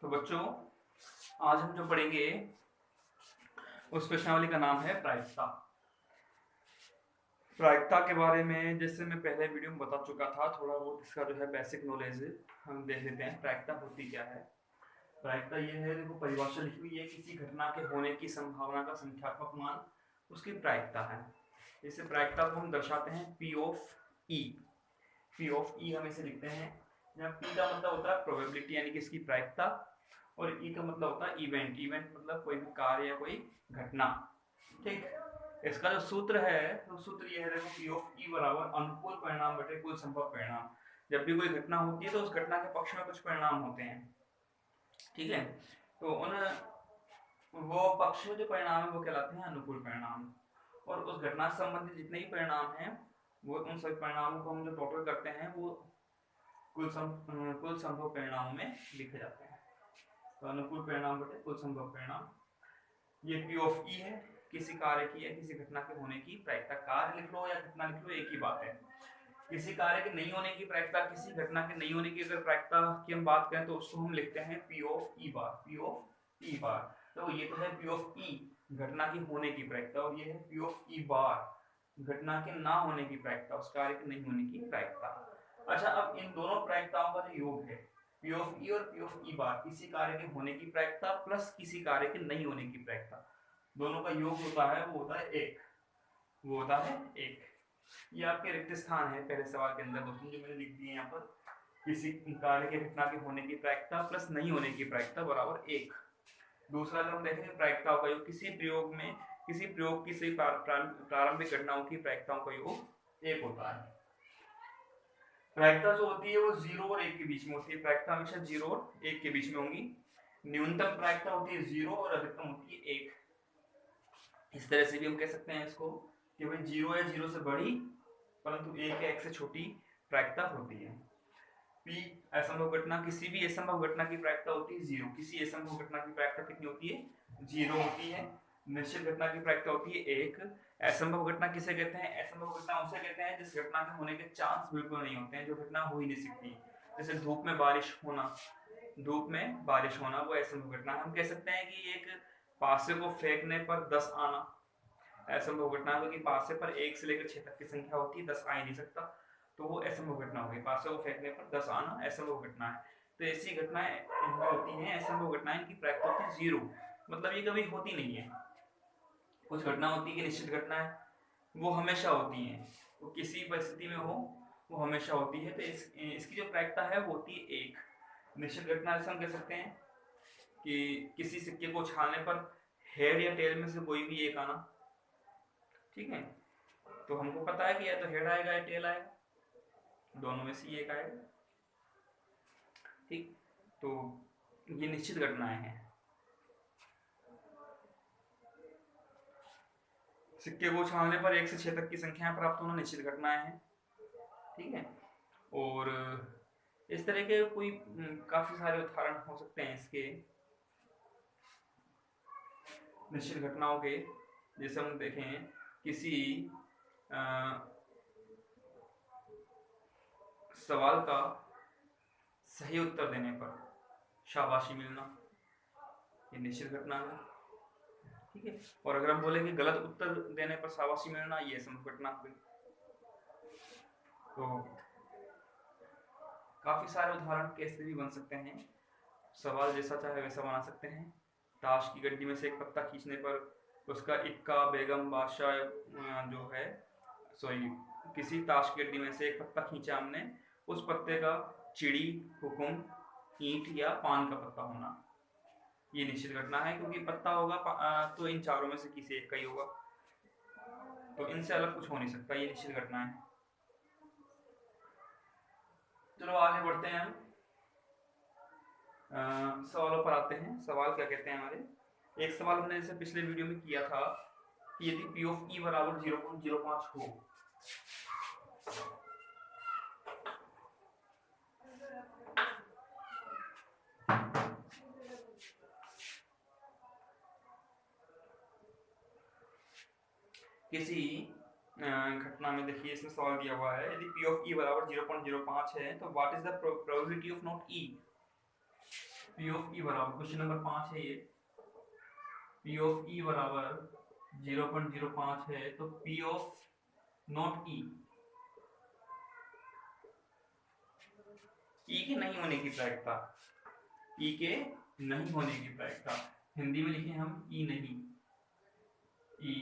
तो बच्चों आज हम जो पढ़ेंगे उस प्रश्नावली का नाम है प्रायिकता। प्रायिकता के बारे में जैसे मैं पहले वीडियो में बता चुका था, थोड़ा बहुत इसका जो है बेसिक नॉलेज हम देख लेते हैं। प्रायिकता होती क्या है? प्रायिकता ये है, देखो परिभाषा लिखी हुई है, किसी घटना के होने की संभावना का संख्यात्मक मान उसकी प्रायिकता है। जैसे प्रायिकता को हम दर्शाते हैं P of E। P of E हम इसे लिखते हैं, जहाँ P का मतलब होता है प्रोबेबिलिटी यानी कि इसकी प्रायिकता, और E का मतलब होता है इवेंट। इवेंट मतलब कोई भी कार्य या कोई घटना। ठीक, इसका जो सूत्र है तो सूत्र ये है, देखो P ऑफ E बराबर अनुकूल परिणाम बटे कुल संभव परिणाम। जब भी कोई घटना होती है तो उस घटना के पक्ष में कुछ परिणाम होते हैं, ठीक है। तो उन वो पक्ष में जो परिणाम है वो कहलाते हैं अनुकूल परिणाम, और उस घटना से संबंधित जितने भी परिणाम हैं वो उन सभी परिणामों को हम जो टोटल करते हैं वो कुल संभव परिणामों में लिखे जाते हैं। तो अनुकूल परिणाम बटे कुल संभव परिणाम, ये P ऑफ E है, किसी कार्य की या किसी घटना के होने की प्रायिकता। कार्य लिख लो या घटना लिख लो, एक ही बात है। किसी कार्य के नहीं होने की प्रायिकता, किसी घटना के नहीं होने की अगर प्रायिकता की हम बात करें तो उसको हम लिखते हैं P of E bar. P of E बार, तो ये तो है P ऑफ E घटना की होने की प्रायिकता, और ये है P ऑफ E बार घटना के ना होने की प्रायिकता, उस कार्य के नहीं होने की प्रायिकता। अच्छा, अब इन दोनों प्रायिकताओं का जो योग है P ऑफ E और P ऑफ E बार, किसी कार्य के होने की प्रायिकता प्लस किसी कार्य के नहीं होने की प्रायिकता, दोनों का योग होता है वो होता है एक, वो होता है एक। ये आपके रिक्त स्थान है पहले सवाल के अंदर दोस्तों, जो मैंने लिख दिए यहाँ पर। किसी कार्य के घटना के होने की प्रायिकता प्लस नहीं होने की प्रायिकता बराबर एक। दूसरा जो हम देखेंगे प्रायिकताओं का योग, किसी प्रयोग की सही प्रारंभिक घटनाओं की प्रायिकताओं का योग एक होता है। प्रायिकता जो होती है वो 0 और 1 के बीच में होती है। प्रायिकता हमेशा 0 और 1 के बीच में होंगी। न्यूनतम प्रायिकता होती है 0 और अधिकतम होती है 1। इस तरह से भी हम कह सकते हैं इसको कि भाई 0 या 0 से बड़ी परंतु 1 या 1 से छोटी प्रायिकता होती है। P असंभव घटना, किसी भी असंभव घटना की प्रायिकता होती है 0। किसी असंभव घटना की प्रायिकता कितनी होती है? 0 होती है। निश्चित घटना की प्रायिकता होती है 1। असंभव घटना किसे कहते हैं? असंभव घटना उसे कहते हैं जिस घटना के होने के चांस बिल्कुल नहीं होते हैं, जो घटना हो ही नहीं सकती। जैसे धूप में बारिश होना, वो असंभव घटना। हम कह सकते हैं कि एक पासे को फेंकने पर 10 आना असंभव घटना, क्योंकि पासे पर 1 से लेकर 6 तक की संख्या होती है, 10 आ ही नहीं सकता, तो वो असंभव घटना होगी। पासे को फेंकने पर 10 आना असंभव घटना है। तो ऐसी घटनाएं इनमें होती हैं असंभव घटनाएं, इनकी प्रायिकता होती है 0, मतलब ये कभी होती नहीं है। कुछ घटना होती है कि निश्चित घटना है, वो हमेशा होती हैं, वो किसी परिस्थिति में हो वो हमेशा होती है। तो इसकी जो प्रायिकता है वो होती है 1। निश्चित घटना जैसे हम कह सकते हैं कि किसी सिक्के को उछालने पर हेड या टेल में से कोई भी एक आना, ठीक है। तो हमको पता है कि या तो हेड आएगा या टेल आएगा, दोनों में से एक आएगा, ठीक। तो ये निश्चित घटनाएं हैं। सिक्के को उछालने पर 1 से 6 तक की संख्याएं प्राप्त होना निश्चित घटनाएं हैं, ठीक है। और इस तरह के कोई काफी सारे उदाहरण हो सकते हैं इसके निश्चित घटनाओं के। जैसे हम देखें किसी सवाल का सही उत्तर देने पर शाबाशी मिलना, ये निश्चित घटना है, ठीक है। और अगर हम बोले कि गलत उत्तर देने पर शाबाशी मिलना, ये असंभव घटना हुई। तो काफी सारे उदाहरण कैसे भी बन सकते हैं, सवाल जैसा चाहे वैसा बना सकते हैं। ताश की गड्डी में से एक पत्ता खींचने पर उसका इक्का, बेगम, बादशाह जो है, सॉरी, किसी ताश की गड्डी में से एक पत्ता खींचा हमने, उस पत्ते का चिड़ी, हुकुम, ईंट या पान का पत्ता होना, ये निश्चित घटना है, क्योंकि पत्ता होगा तो इन चारों में से किसी एक का ही होगा, तो इनसे अलग कुछ हो नहीं सकता, ये निश्चित घटना है। चलो आगे बढ़ते हैं हम सवालों पर आते हैं। सवाल क्या कहते हैं हमारे? एक सवाल हमने जैसे पिछले वीडियो में किया था कि यदि P ऑफ E बराबर 0.05 हो, किसी घटना में, देखिए इसमें सवाल दिया हुआ है, यदि P ऑफ E बराबर 0.05 है तो what is the probability of not E। P of E बराबर, क्वेश्चन नंबर 5 है ये, पी ऑफ ई बराबर 0.05 है, तो पी ऑफ नॉट ई, ई के नहीं होने की प्रायिकता, ई के नहीं होने की प्रायिकता, हिंदी में लिखे हम ई नहीं, ई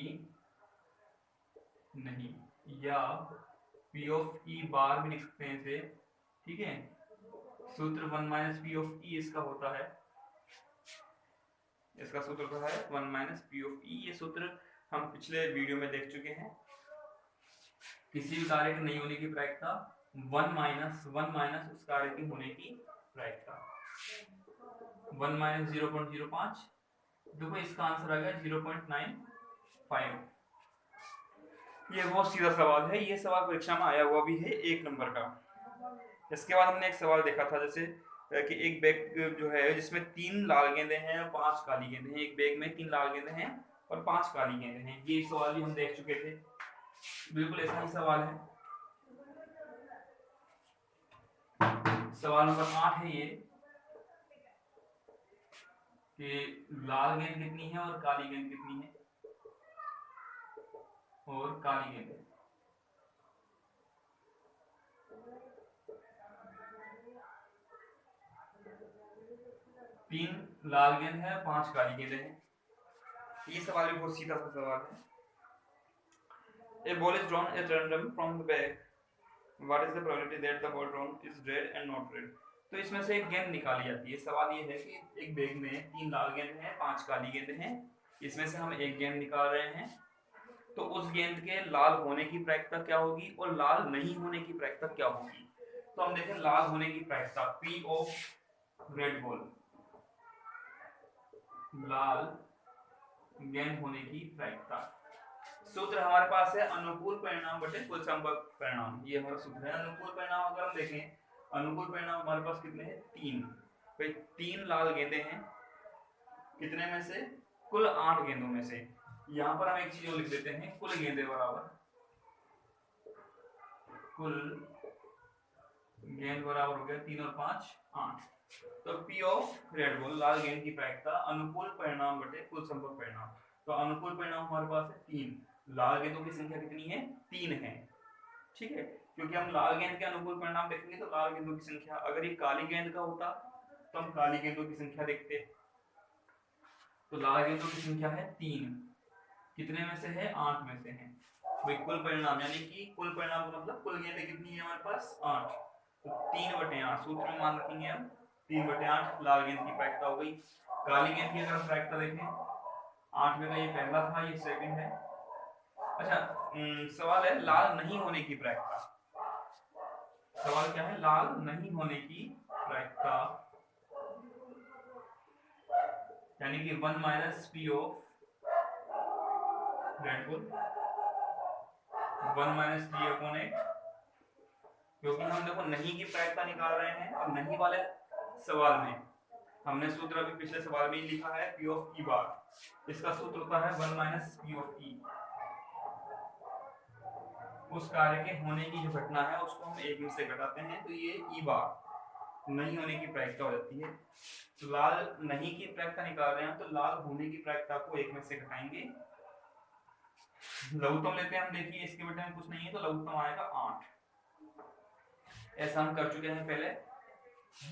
नहीं, या पी ऑफ ई बार भी लिख सकते हैं इसे, ठीक है। सूत्र 1 माइनस पी ऑफ ई इसका होता है, इसका सूत्र होता है 1 माइनस पी ऑफ ई। ये सूत्र हम पिछले वीडियो में देख चुके हैं। किसी भी कार्य के नहीं होने की प्रायिकता 1 माइनस उस कार्य के होने की प्रायिकता, 1 माइनस 0.05, देखो इसका आंसर आ गया 0.95। ये बहुत सीधा सवाल है, ये सवाल परीक्षा में आया हुआ भी है 1 नंबर का। इसके बाद हमने एक सवाल देखा था, जैसे कि एक बैग जो है जिसमें 3 लाल गेंदे हैं और 5 काली गेंदे हैं, एक बैग में 3 लाल गेंदे हैं और 5 काली गेंदे हैं। ये सवाल भी हम देख चुके थे, बिल्कुल ऐसा ही सवाल है। सवाल नंबर 8 है ये, कि लाल गेंद कितनी है और काली गेंद कितनी है, और काली गेंद 3 लाल गेंद है, 5 काली गेंदें हैं। ये सवाल भी बहुत सीधा सा सवाल है। A ball is drawn at random from the bag. What is the probability that the ball drawn is red and not red? तो इसमें से एक गेंद निकाली जाती है। सवाल ये है कि एक बैग में 3 लाल गेंद हैं, 5 काली गेंद हैं, इसमें से हम एक गेंद निकाल रहे हैं, तो उस गेंद के लाल होने की प्रायिकता क्या होगी और लाल नहीं होने की प्रायिकता क्या होगी। तो हम देखें लाल होने की प्रायिकता, P ऑफ रेड बॉल, लाल गेंद होने की प्रायिकता। सूत्र हमारे पास है अनुकूल परिणाम बटे कुल संभव परिणाम, ये हमारा सूत्र है। अनुकूल परिणाम अगर हम देखें, अनुकूल परिणाम हमारे पास कितने हैं, 3। भाई 3 लाल गेंदे हैं, कितने में से, कुल 8 गेंदों में से। यहां पर हम एक चीज और लिख देते हैं, कुल गेंदे बराबर, कुल गेंद बराबर हो गया 3 और 5 8। तो P ऑफ रेड बॉल, लाल गेंद की प्रायिकता अनुकूल परिणाम बटे कुल संभव परिणाम। तो अनुकूल परिणाम हमारे पास है 3, लाल गेंदों की संख्या कितनी है, 3 है, ठीक है। क्योंकि हम लाल गेंद के अनुकूल परिणाम देखेंगे तो लाल गेंदों की संख्या, अगर ये काली गेंद का होता तो हम काली गेंदों की संख्या देखते। तो लाल गेंदों की संख्या है 3, कितने में से है, 8 में से है। भाई कुल परिणाम यानी कि कुल परिणाम का मतलब कुल गेंदें कितनी है हमारे पास, 8। तो 3/8 सूत्र में मान रखेंगे हम, 3/8 लाल गेंद की प्रायिकता हो गई। काली गेंद की अगर हम प्रायिकता देखें, 8 में का ये पहला था, ये सेकंड है। अच्छा, सवाल है लाल नहीं होने की प्रायिकता। सवाल क्या है, लाल नहीं होने की प्रायिकता, यानी कि 1 minus P of red ball, 1 minus P/8, क्योंकि हम देखो नहीं की प्रायिकता निकाल रहे हैं और नहीं वाले सवाल में हमने सूत्र अभी पिछले सवाल में ही लिखा है P ऑफ E बार, इसका सूत्र होता है 1 माइनस P ऑफ E। उस कार्य के होने की जो घटना है उसको हम 1 में से घटाते हैं, तो ये E बार नहीं होने की प्रायिकता हो जाती है। तो लाल नहीं की प्रायिकता निकाल रहे हैं तो लाल होने की प्रायिकता को 1 में से घटाएंगे, लघुत्तम लेते हैं हम। देखिए इसके बेटे में कुछ नहीं है तो लघुत्तम आएगा 8। ऐसा हम कर चुके हैं पहले,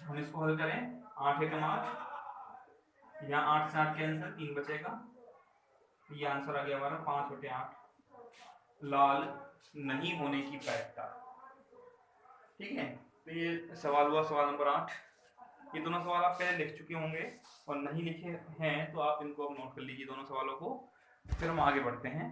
हम इसको हल करें, 8 एकम 8, यहाँ 8 से 8 कैंसिल, 3 बचेगा, ये आंसर आ गया हमारा 5/8 लाल नहीं होने की प्रायिकता, ठीक है। तो ये सवाल हुआ सवाल नंबर 8। ये दोनों सवाल आप पहले लिख चुके होंगे और नहीं लिखे हैं तो आप इनको अब नोट कर लीजिए दोनों सवालों को, फिर हम आगे बढ़ते हैं।